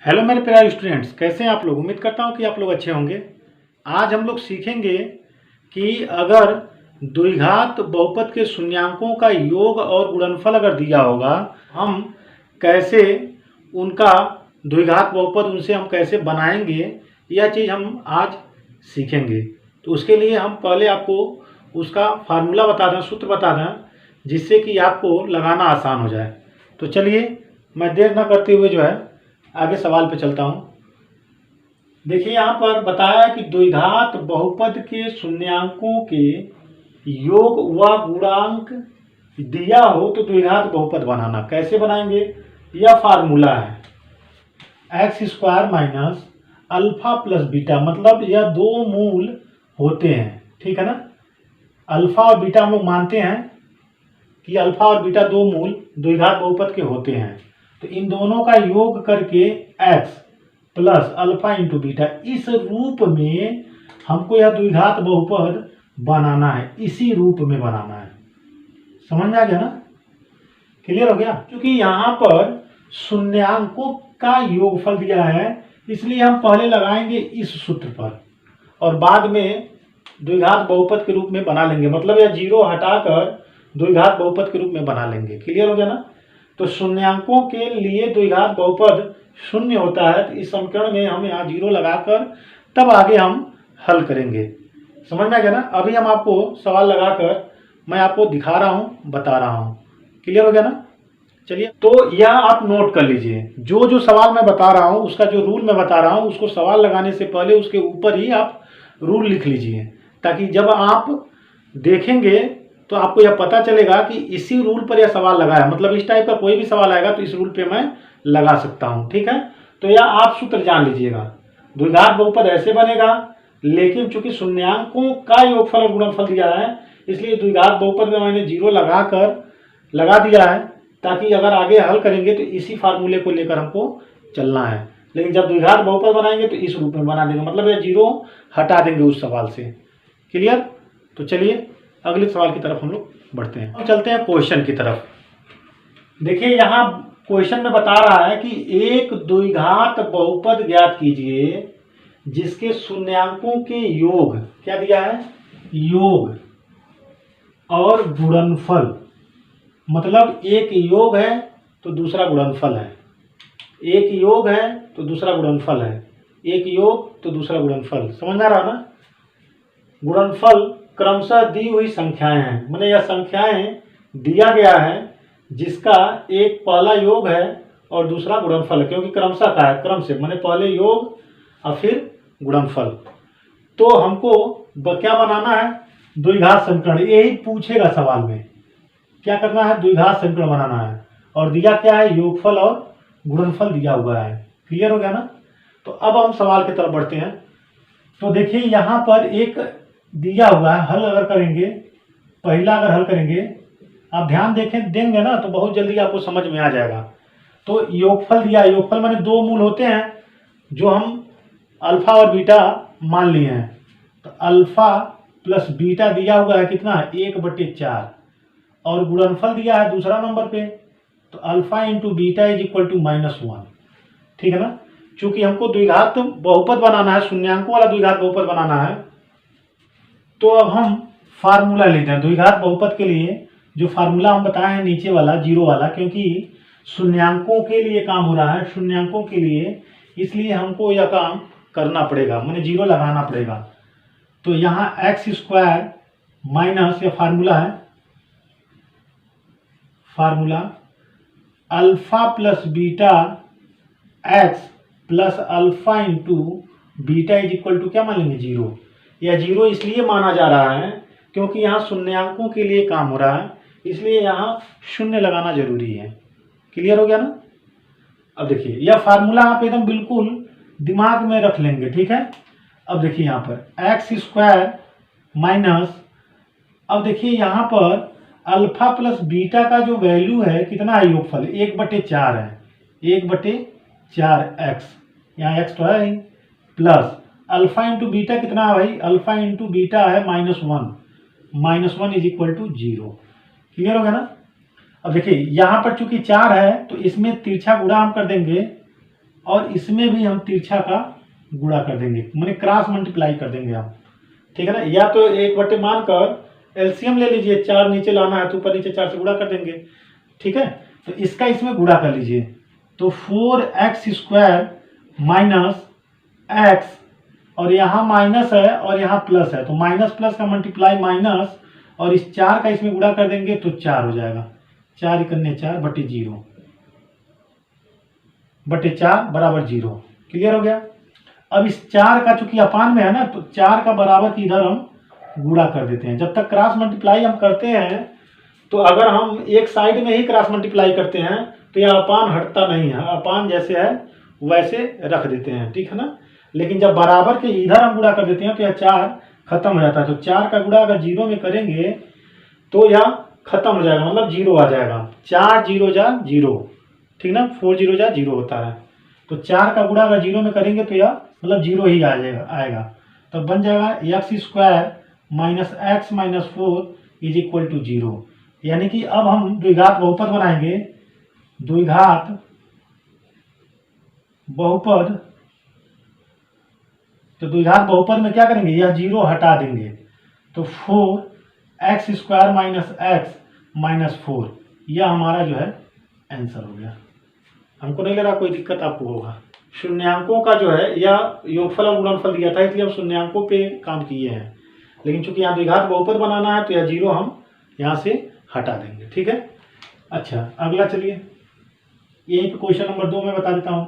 Hello मेरे प्यारे students, कैसे हैं आप लोग। उम्मीद करता हूं कि आप लोग अच्छे होंगे। आज हम लोग सीखेंगे कि अगर द्विघात बहुपद के शून्यांकों का योग और गुणनफल अगर दिया होगा, हम कैसे उनका द्विघात बहुपद उनसे हम कैसे बनाएंगे, यह चीज़ हम आज सीखेंगे। तो उसके लिए हम पहले आपको उसका फार्मूला बता दें, सूत्र बता दें, जिससे कि आपको लगाना आसान हो जाए। तो चलिए मैं देर न करते हुए जो है आगे सवाल पे चलता हूँ। देखिए यहाँ पर बताया कि द्विघात बहुपद के शून्यांकों के योग व गुणांक दिया हो तो द्विघात बहुपद बनाना। कैसे बनाएंगे, यह फार्मूला है x square minus alpha plus beta. मतलब यह दो मूल होते हैं, ठीक है ना। अल्फा और बीटा हम लोग मानते हैं कि अल्फा और बीटा दो मूल द्विघात बहुपद के होते हैं। तो इन दोनों का योग करके x plus alpha into beta, इस रूप में हमको यह द्विघात बहुपद बनाना है, इसी रूप में बनाना है। समझ में आ गया ना, क्लियर हो गया। क्योंकि यहाँ पर शून्यांकों का योगफल दिया है, इसलिए हम पहले लगाएंगे इस सूत्र पर और बाद में द्विघात बहुपद के रूप में बना लेंगे। मतलब यह जीरो हटाकर द्विघात बहुपद के रूप में बना लेंगे। क्लियर हो गया ना। तो शून्यांकों के लिए द्विघात बहुपद शून्य होता है, तो इस समीकरण में हम यहाँ जीरो लगाकर तब आगे हम हल करेंगे। समझ में आ गया ना। अभी हम आपको सवाल लगाकर मैं आपको दिखा रहा हूँ, बता रहा हूँ। क्लियर हो गया ना। चलिए, तो यह आप नोट कर लीजिए। जो जो सवाल मैं बता रहा हूँ, उसका जो रूल मैं बता रहा हूँ, उसको सवाल लगाने से पहले उसके ऊपर ही आप रूल लिख लीजिए, ताकि जब आप देखेंगे तो आपको यह पता चलेगा कि इसी रूल पर यह सवाल लगा है। मतलब इस टाइप का कोई भी सवाल आएगा तो इस रूल पे मैं लगा सकता हूं, ठीक है। तो यह आप सूत्र जान लीजिएगा। द्विघात बहुपद ऐसे बनेगा, लेकिन चूंकि शून्यांकों का योगफल और गुणनफल दिया है, इसलिए द्विघात बहुपद में मैंने जीरो लगा दिया है, ताकि अगर आगे हल करेंगे तो इसी फार्मूले को लेकर हमको चलना है। लेकिन जब द्विघात बहुपद बनाएंगे तो इस रूप में बना देंगे, मतलब यह जीरो हटा देंगे उस सवाल से। क्लियर। तो चलिए अगले सवाल की तरफ हम लोग बढ़ते हैं। हम चलते हैं क्वेश्चन की तरफ। देखिए यहाँ क्वेश्चन में बता रहा है कि एक द्विघात बहुपद ज्ञात कीजिए जिसके शून्यांकों के योग, क्या दिया है, योग और गुणनफल। मतलब एक योग है तो दूसरा गुणनफल है, एक योग है तो दूसरा गुणनफल है, एक योग तो दूसरा गुणनफल। समझ आ रहा ना। गुणनफल क्रमशः दी हुई संख्याएं हैं, माने यह संख्याएं दिया गया है जिसका एक पहला योग है और दूसरा गुणनफल है। क्योंकि क्रमशः का है, क्रम से माने पहले योग और फिर गुणनफल। तो हमको क्या बनाना है, द्विघात समीकरण। यही पूछेगा सवाल में, क्या करना है, द्विघात समीकरण बनाना है। और दिया क्या है, योगफल और गुणनफल दिया हुआ है। क्लियर हो गया ना। तो अब हम सवाल की तरफ बढ़ते हैं। तो देखिए यहाँ पर एक दिया हुआ है, हल अगर करेंगे, पहला अगर हल करेंगे, आप ध्यान देंगे ना तो बहुत जल्दी आपको समझ में आ जाएगा। तो योगफल दिया, योगफल माने दो मूल होते हैं जो हम अल्फा और बीटा मान लिए हैं। तो अल्फा प्लस बीटा दिया हुआ है कितना, 1/4। और गुणनफल दिया है दूसरा नंबर पे, तो alpha into beta is equal to -1। ठीक है ना। चूंकि हमको द्विघात बहुपद बनाना है, शून्यांकों वाला द्विघात बहुपद बनाना है, तो अब हम फार्मूला लेते हैं द्विघात बहुपद के लिए। जो फार्मूला हम बताए हैं नीचे वाला, जीरो वाला, क्योंकि शून्यांकों के लिए काम हो रहा है, शून्यांकों के लिए, इसलिए हमको यह काम करना पड़ेगा, मैंने जीरो लगाना पड़ेगा। तो यहाँ एक्स स्क्वायर माइनस, यह फार्मूला है, formula alpha plus beta x plus alpha into beta is equal to क्या मान लेंगे, जीरो। यह जीरो इसलिए माना जा रहा है क्योंकि यहाँ शून्यांकों के लिए काम हो रहा है, इसलिए यहाँ शून्य लगाना जरूरी है। क्लियर हो गया ना। अब देखिए यह फार्मूला आप एकदम बिल्कुल दिमाग में रख लेंगे, ठीक है। अब देखिए यहाँ पर एक्स स्क्वायर माइनस, अब देखिए यहाँ पर अल्फा प्लस बीटा का जो वैल्यू है कितना है, योगफल 1/4 है, 1/4 एक्स, यहाँ एक्स तो है, प्लस अल्फा इंटू बीटा कितना है भाई, अल्फा इंटू बीटा है -1 इज इक्वल टू 0। क्लियर हो गया ना। अब देखिए यहाँ पर चूंकि 4 है तो इसमें तिरछा गुणा हम कर देंगे और इसमें भी हम तिरछा का गुणा कर देंगे, माने क्रॉस मल्टीप्लाई कर देंगे हम, ठीक है ना। या तो एक बटे मानकर एलसीएम ले लीजिए, 4 नीचे लाना है तो ऊपर नीचे 4 से गुणा कर देंगे, ठीक है। तो इसका इसमें गुणा कर लीजिए, तो 4x² माइनस एक्स, और यहाँ माइनस है और यहाँ प्लस है, तो माइनस प्लस का मल्टीप्लाई माइनस, और इस 4 का इसमें गुणा कर देंगे तो 4 हो जाएगा। 4 इकन्ने 4 बटे 0 बटे 4 बराबर 0। क्लियर हो गया। अब इस 4 का चूंकि अपान में है ना, तो 4 का बराबर की इधर हम गुणा कर देते हैं। जब तक क्रॉस मल्टीप्लाई हम करते हैं, तो अगर हम एक साइड में ही क्रॉस मल्टीप्लाई करते हैं तो यह अपान हटता नहीं है, अपान जैसे है वैसे रख देते हैं, ठीक है ना। लेकिन जब बराबर के इधर हम गुणा कर देते हैं तो यह 4 खत्म हो जाता है। तो 4 का गुणा अगर 0 में करेंगे तो यह खत्म हो जाएगा, मतलब 0 आ जाएगा। 4 0 जा 0, ठीक ना, 4 0 जा 0 होता है। तो 4 का गुणा अगर 0 में करेंगे तो यह मतलब 0 ही आ जाएगा आएगा। तो बन जाएगा x² minus x minus 4 is equal to 0। यानी कि अब हम द्विघात बहुपद बनाएंगे। द्विघात बहुपद, तो द्विघात बहुपद में क्या करेंगे, यह 0 हटा देंगे, तो 4x² माइनस एक्स माइनस 4, यह हमारा जो है आंसर हो गया। हमको नहीं लग रहा कोई दिक्कत आपको होगा। शून्यांकों का जो है यह योगफल और गुणनफल दिया था, इसलिए हम शून्यांकों पे काम किए हैं। लेकिन चूंकि यहाँ द्विघात बहुपद बनाना है तो यह 0 हम यहाँ से हटा देंगे, ठीक है। अच्छा, अगला चलिए, यहीं पे क्वेश्चन नंबर 2 में बता देता हूँ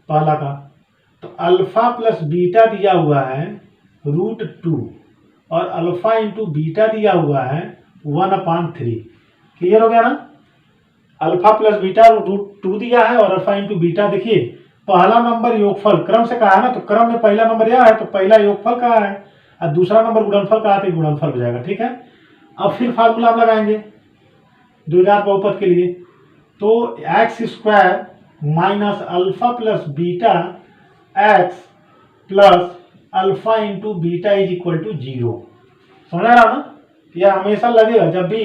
पहला का। तो अल्फा प्लस बीटा दिया हुआ है √2 और अल्फा इंटू बीटा दिया हुआ है 1/3। क्लियर हो गया ना। अल्फा प्लस बीटा √2 दिया है और अल्फा इंटू बीटा, देखिए पहला नंबर योगफल क्रम से कहा है ना, तो क्रम में पहला नंबर यह है तो पहला योगफल कहा है, और दूसरा नंबर गुणनफल कहा है तो गुणनफल हो जाएगा, ठीक है। अब फिर फार्मूला हम लगाएंगे द्विघात बहुपद के लिए। तो x² minus alpha plus beta x plus alpha into beta is equal to 0। समझ रहा ना। यह हमेशा लगेगा जब भी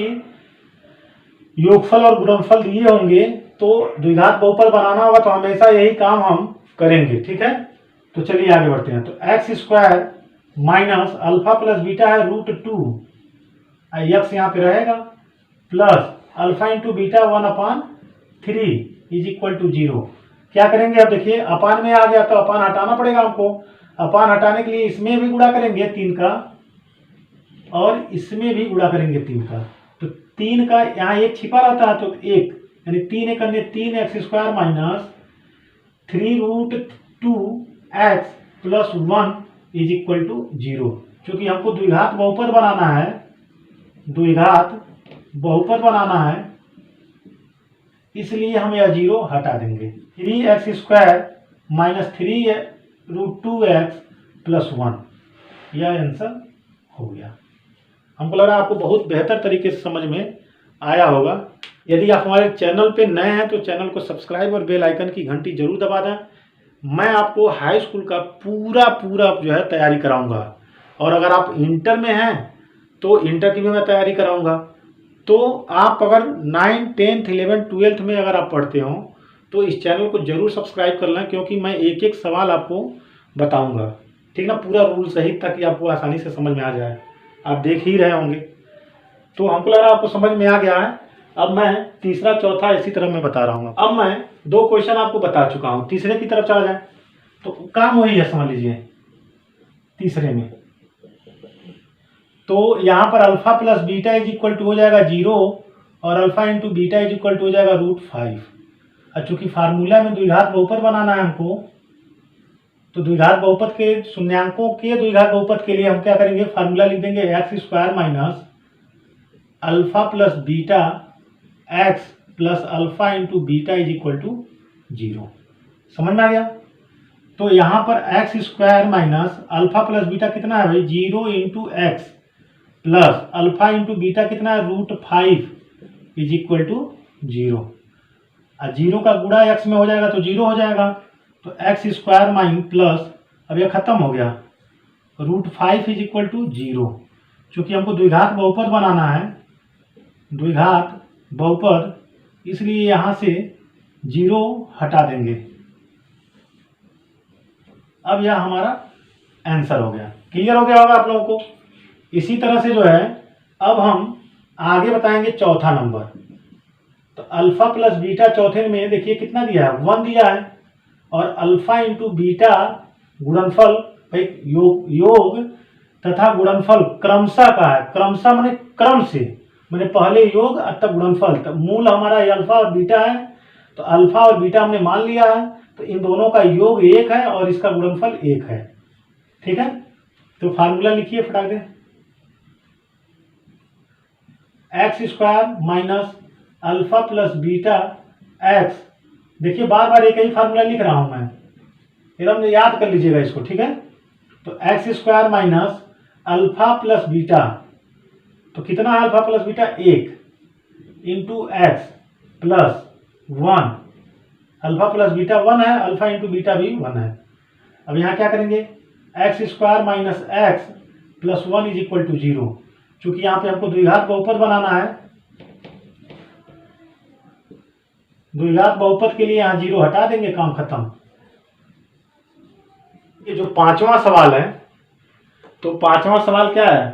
योगफल और गुणनफल दिए होंगे तो द्विघात बहुपद बनाना होगा तो हमेशा यही काम हम करेंगे, ठीक है। तो चलिए आगे बढ़ते हैं। तो x² minus alpha plus beta है √2, x यहाँ पे रहेगा, plus alpha into beta 1/3 is equal to 0। क्या करेंगे, अब देखिए अपान में आ गया तो अपान हटाना पड़ेगा हमको। अपान हटाने के लिए इसमें भी गुणा करेंगे 3 का और इसमें भी गुणा करेंगे 3 का। तो 3 का यहाँ 1 छिपा रहता है तो 1, यानी 3 1 अन्य 3x² minus 3√2x plus 1 is equal to 0। क्योंकि हमको द्विघात बहुपद बनाना है, द्विघात बहुपद बनाना है, इसलिए हम यह 0 हटा देंगे। 3x² माइनस 3√2x प्लस 1, यह आंसर हो गया। हमको लग रहा है आपको बहुत बेहतर तरीके से समझ में आया होगा। यदि आप हमारे चैनल पे नए हैं तो चैनल को सब्सक्राइब और बेल आइकन की घंटी जरूर दबा दें। मैं आपको हाई स्कूल का पूरा जो है तैयारी कराऊंगा, और अगर आप इंटर में हैं तो इंटर की भी मैं तैयारी कराऊंगा। तो आप अगर 9th 10th 11th 12th में अगर आप पढ़ते हो तो इस चैनल को जरूर सब्सक्राइब कर लें, क्योंकि मैं एक एक सवाल आपको बताऊंगा, ठीक ना, पूरा रूल सहित, ताकि आपको आसानी से समझ में आ जाए। आप देख ही रहे होंगे, तो हमको लग रहा है आपको समझ में आ गया है। अब मैं तीसरा चौथा इसी तरह मैं बता रहा हूँ। अब मैं 2 क्वेश्चन आपको बता चुका हूँ, तीसरे की तरफ चला जाए तो काम वही है, समझ लीजिए। तीसरे में तो यहाँ पर alpha plus beta is equal to हो जाएगा 0 और alpha into beta is equal to हो जाएगा √5। और चूंकि फार्मूला में द्विघात बहुपद बनाना है हमको, तो द्विघात बहुपद के शून्यांकों के द्विघात बहुपद के लिए हम क्या करेंगे, फार्मूला लिख देंगे x² minus alpha plus beta x plus alpha into beta is equal to 0। समझ में आ गया। तो यहाँ पर x² minus alpha plus beta कितना है भाई, 0 into x plus alpha into beta कितना है, √5 इज इक्वल टू 0। और 0 का गुणा x में हो जाएगा तो 0 हो जाएगा। तो x² माइन प्लस, अब यह खत्म हो गया, √5 इज इक्वल टू 0। चूँकि हमको द्विघात बहुपद बनाना है, द्विघात बहुपद, इसलिए यहाँ से 0 हटा देंगे। अब यह हमारा आंसर हो गया। क्लियर हो गया होगा आप लोगों को। इसी तरह से जो है अब हम आगे बताएंगे चौथा नंबर। तो अल्फा प्लस बीटा चौथे में देखिए कितना दिया है, 1 दिया है। और अल्फा इंटू बीटा गुणनफल भाई योग तथा गुणनफल क्रमशः का है। क्रमशः माने क्रम से, मैंने पहले योग तब गुणनफल। तब मूल हमारा अल्फा और बीटा है, तो अल्फा और बीटा हमने मान लिया है, तो इन दोनों का योग 1 है और इसका गुणनफल 1 है। ठीक है, तो फार्मूला लिखिए फटाक दे। X square minus alpha plus beta X. देखिए बार बार एक ही फार्मूला लिख रहा हूं मैं, एकदम याद कर लीजिएगा इसको। ठीक है, तो x square minus alpha plus beta, तो कितना है alpha plus beta 1 into x plus 1। Alpha plus beta 1 है, अल्फा इंटू बीटा भी 1 है। अब यहाँ क्या करेंगे, x square minus x plus 1 is equal to 0। चूंकि यहाँ पे हमको द्विघात बहुपद बनाना है, द्विघात बहुपद के लिए यहाँ 0 हटा देंगे, काम खत्म। ये जो पांचवा सवाल है, तो पांचवा सवाल क्या है,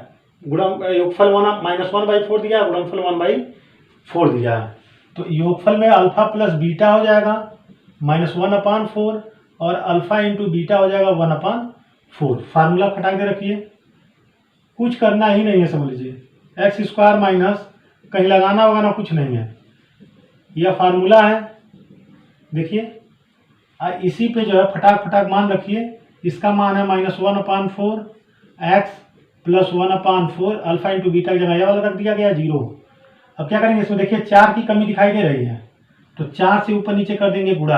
योगफल -1/4 दिया है, गुणनफल 1/4 दिया है। तो योगफल में अल्फा प्लस बीटा हो जाएगा -1/4 और अल्फा इंटू बीटा हो जाएगा 1/4। फार्मूला फटाक दे रखिए, कुछ करना ही नहीं है, समझ लीजिए। एक्स स्क्वायर माइनस कहीं लगाना वगाना कुछ नहीं है, यह फार्मूला है। देखिए इसी पे जो है फटाक फटाक मान रखिए। इसका मान है -1/4 x plus 1/4 alpha into beta की जगह यह वाला रख दिया गया 0। अब क्या करेंगे, इसमें देखिए 4 की कमी दिखाई दे रही है, तो 4 से ऊपर नीचे कर देंगे गुणा,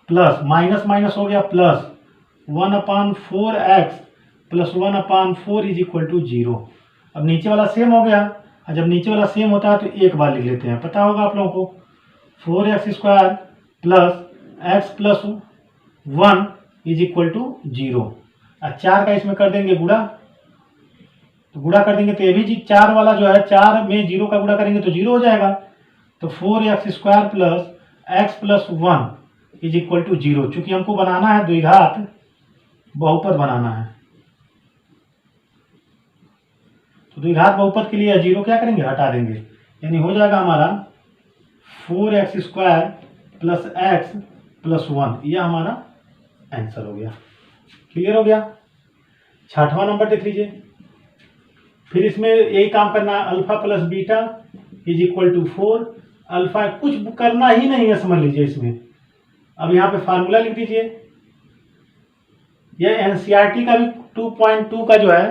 प्लस माइनस माइनस हो गया plus 1/4 x plus 1/4 is equal to 0। अब नीचे वाला सेम हो गया, और जब नीचे वाला सेम होता है तो एक बार लिख लेते हैं, पता होगा आप लोगों को। 4x square plus x plus 1 is equal to 0। और 4 का इसमें कर देंगे गुणा, तो गुणा कर देंगे तो ये भी 4 वाला जो है 4 में 0 का गुणा करेंगे तो 0 हो जाएगा। तो 4x square plus x plus 1 is equal to 0। चूंकि हमको बनाना है द्विघात बहुपद बनाना है, तो द्विघात बहुपद के लिए 0 क्या करेंगे, हटा देंगे, यानी हो जाएगा हमारा 4x square plus x plus 1। यह हमारा आंसर हो गया। क्लियर हो गया। छठवां नंबर देख लीजिए। फिर इसमें यही काम करना है, alpha plus beta is equal to 4। Alpha कुछ करना ही नहीं है, समझ लीजिए इसमें। अब यहाँ पे फार्मूला लिख दीजिए। यह एनसीईआरटी का भी 2.2 का जो है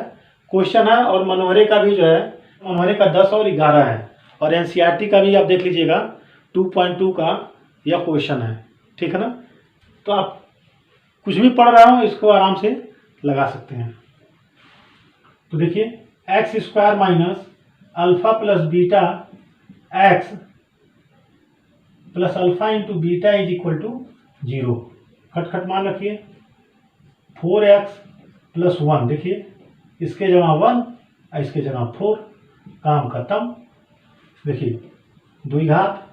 क्वेश्चन है, और मनोहरे का भी जो है, मनोहरे का 10 और 11 है, और एनसीईआरटी का भी आप देख लीजिएगा 2.2 का यह क्वेश्चन है। ठीक है ना, तो आप कुछ भी पढ़ रहा हूँ इसको आराम से लगा सकते हैं। तो देखिए x square minus alpha plus beta x plus alpha into beta is equal to 0। खटखट मान रखिए। 4x प्लस 1, देखिए इसके जगह 1 और इसके जगह 4, काम खत्म। देखिए द्विघात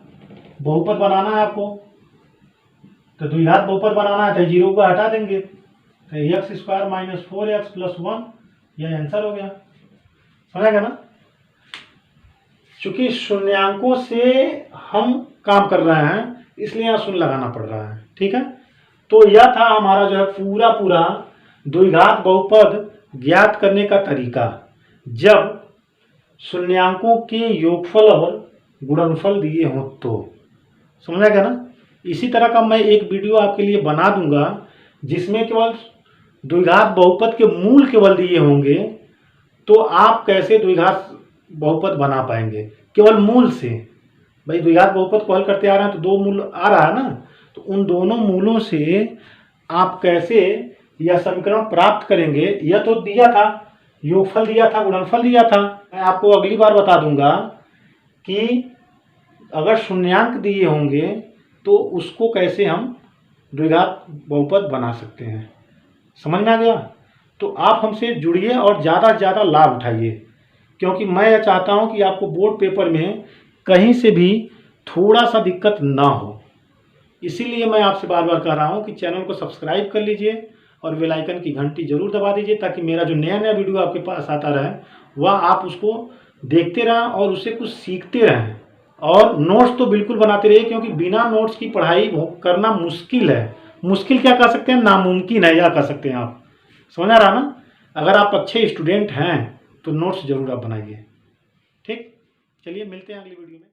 बहुपद बनाना है आपको, तो द्विघात बहुपद बनाना है तो 0 को हटा देंगे, तो x square minus 4x plus 1, यह आंसर हो गया। समझ गया ना। चूंकि शून्यांकों से हम काम कर रहे हैं इसलिए यहाँ शून्य लगाना पड़ रहा है। ठीक है, तो यह था हमारा जो है पूरा द्विघात बहुपद ज्ञात करने का तरीका, जब शून्यांकों के योगफल और गुणनफल दिए हों तो। समझा गया ना। इसी तरह का मैं एक वीडियो आपके लिए बना दूंगा जिसमें केवल द्विघात बहुपद के मूल केवल दिए होंगे, तो आप कैसे द्विघात बहुपद बना पाएंगे केवल मूल से। भाई द्विघात बहुपद को हल करते आ रहे हैं तो 2 मूल आ रहा है ना, तो उन दोनों मूलों से आप कैसे यह समीकरण प्राप्त करेंगे, यह तो दिया था, योगफल दिया था, गुणनफल दिया था। मैं आपको अगली बार बता दूंगा कि अगर शून्यांक दिए होंगे तो उसको कैसे हम द्विघात बहुपद बना सकते हैं। समझ में आ गया। तो आप हमसे जुड़िए और ज़्यादा से ज़्यादा लाभ उठाइए, क्योंकि मैं यह चाहता हूं कि आपको बोर्ड पेपर में कहीं से भी थोड़ा सा दिक्कत ना हो। इसीलिए मैं आपसे बार बार कह रहा हूँ कि चैनल को सब्सक्राइब कर लीजिए और बेल आइकन की घंटी जरूर दबा दीजिए, ताकि मेरा जो नया नया वीडियो आपके पास आता रहे वह आप उसको देखते रहें और उससे कुछ सीखते रहें। और नोट्स तो बिल्कुल बनाते रहिए, क्योंकि बिना नोट्स की पढ़ाई करना मुश्किल है। मुश्किल क्या कह सकते हैं, नामुमकिन है, या कह सकते हैं आप। समझ आ रहा ना। अगर आप अच्छे स्टूडेंट हैं तो नोट्स जरूर आप बनाइए। ठीक, चलिए मिलते हैं अगली वीडियो में।